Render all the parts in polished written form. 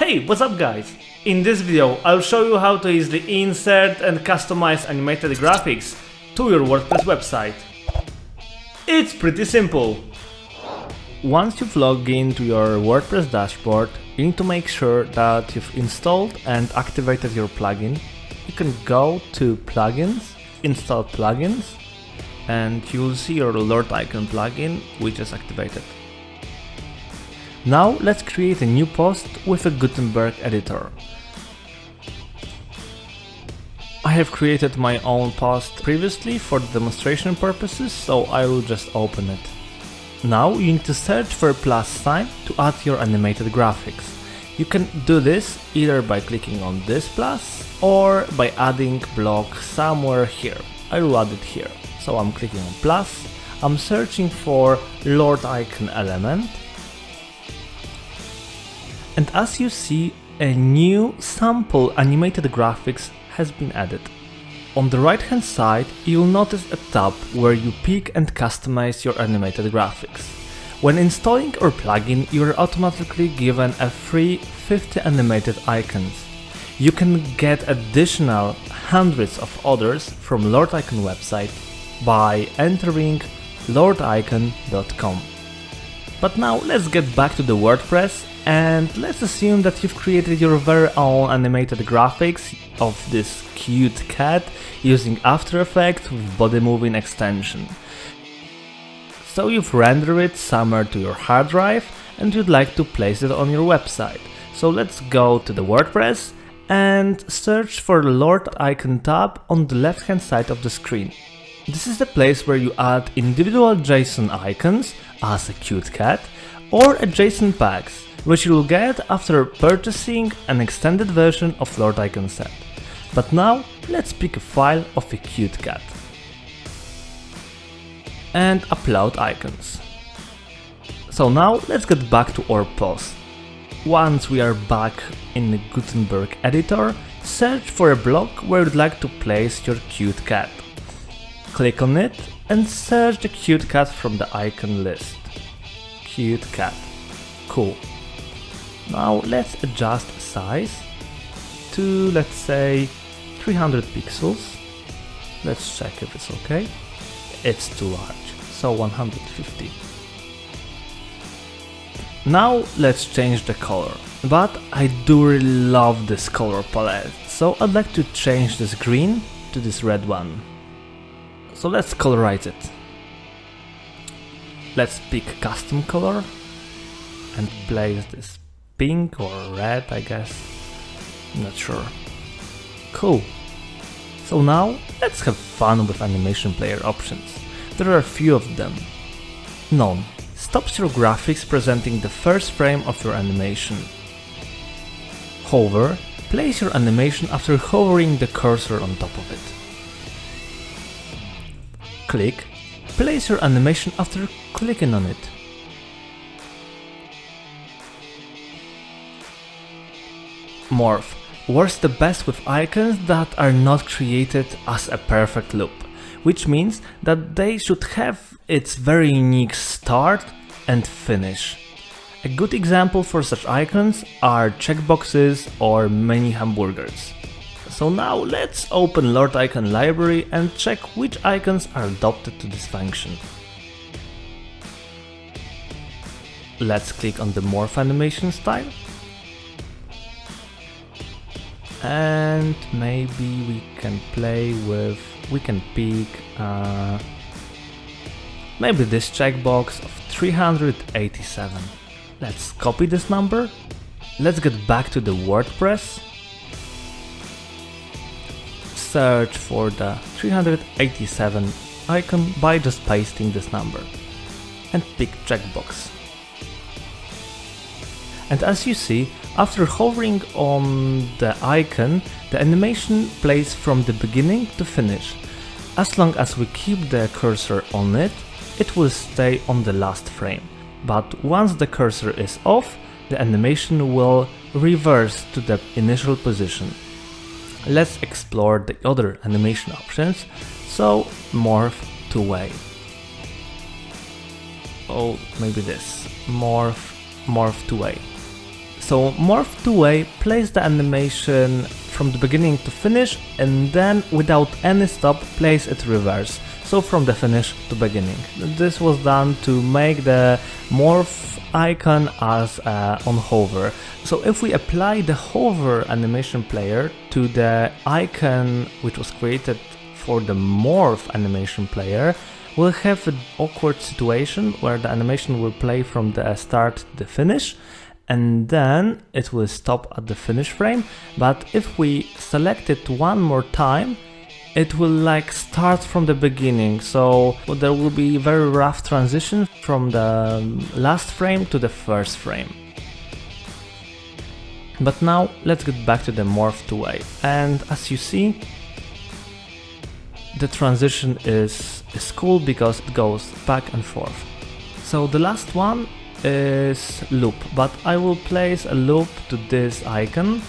Hey, what's up guys? In this video I'll show you how to easily insert and customize animated graphics to your WordPress website. It's pretty simple. Once you've logged into your WordPress dashboard, you need to make sure that you've installed and activated your plugin. You can go to Plugins, Install Plugins, and you'll see your Lordicon plugin which is activated. Now let's create a new post with a Gutenberg editor. I have created my own post previously for demonstration purposes, so I will just open it. Now you need to search for a plus sign to add your animated graphics. You can do this either by clicking on this plus or by adding block somewhere here. I will add it here. So I'm clicking on plus, I'm searching for Lordicon element, and as you see, a new sample animated graphics has been added. On the right hand side, you'll notice a tab where you pick and customize your animated graphics. When installing our plugin, you are automatically given a free 50 animated icons. You can get additional hundreds of others from Lordicon website by entering lordicon.com. But now let's get back to the WordPress and let's assume that you've created your very own animated graphics of this cute cat using After Effects with Bodymovin extension. So you've rendered it somewhere to your hard drive and you'd like to place it on your website. So let's go to the WordPress and search for the Lordicon tab on the left hand side of the screen. This is the place where you add individual JSON icons as a cute cat or a JSON packs, which you will get after purchasing an extended version of Lordicon set. But now let's pick a file of a cute cat and upload icons. So now let's get back to our post. Once we are back in the Gutenberg editor, search for a block where you'd like to place your cute cat. Click on it and search the cute cat from the icon list. Cute cat. Cool. Now let's adjust size to, let's say, 300 pixels. Let's check if it's okay. It's too large, so 150. Now let's change the color. But I do really love this color palette, so I'd like to change this green to this red one. So let's colorize it. Let's pick custom color and place this pink or red, I guess. I'm not sure. Cool. So now let's have fun with animation player options. There are a few of them. None stops your graphics presenting the first frame of your animation. Hover place your animation after hovering the cursor on top of it. Click place your animation after clicking on it. Morph works the best with icons that are not created as a perfect loop, which means that they should have its very unique start and finish. A good example for such icons are checkboxes or mini hamburgers. So now let's open Lordicon library and check which icons are adopted to this function. Let's click on the morph animation style. And maybe we can pick maybe this checkbox of 387. Let's copy this number. Let's get back to the WordPress. Search for the 387 icon by just pasting this number and pick checkbox. And as you see, after hovering on the icon, the animation plays from the beginning to finish. As long as we keep the cursor on it, it will stay on the last frame. But once the cursor is off, the animation will reverse to the initial position. Let's explore the other animation options. So morph to way. Oh, maybe this. Morph to way. So morph to way, place the animation from the beginning to finish, and then without any stop place it reverse. So from the finish to beginning. This was done to make the morph icon as on hover. So if we apply the hover animation player to the icon which was created for the morph animation player, we'll have an awkward situation where the animation will play from the start to the finish, and then it will stop at the finish frame. But if we select it one more time, it will like start from the beginning, so there will be very rough transition from the last frame to the first frame. But now let's get back to the morph to way, and as you see, the transition is cool because it goes back and forth. So the last one is loop, but I will place a loop to this icon.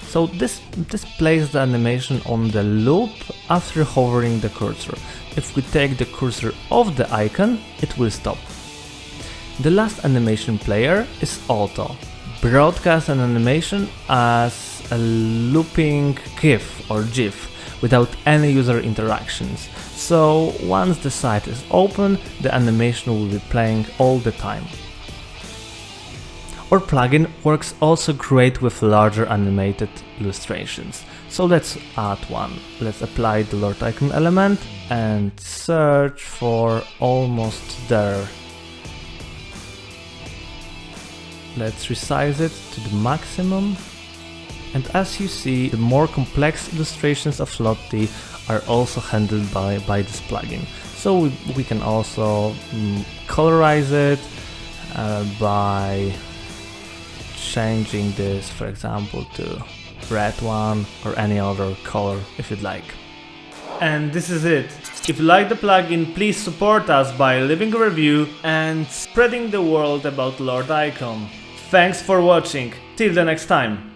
So this plays the animation on the loop after hovering the cursor. If we take the cursor off the icon, it will stop. The last animation player is auto. Broadcast an animation as a looping GIF or GIF without any user interactions. So once the site is open, the animation will be playing all the time. Our plugin works also great with larger animated illustrations. So let's add one. Let's apply the Lordicon element and search for almost there. Let's resize it to the maximum. And as you see, the more complex illustrations of Lottie are also handled by this plugin. So we can also colorize it by changing this, for example, to red one or any other color if you'd like. And this is it. If you like the plugin, please support us by leaving a review and spreading the word about Lordicon. Thanks for watching. Till the next time.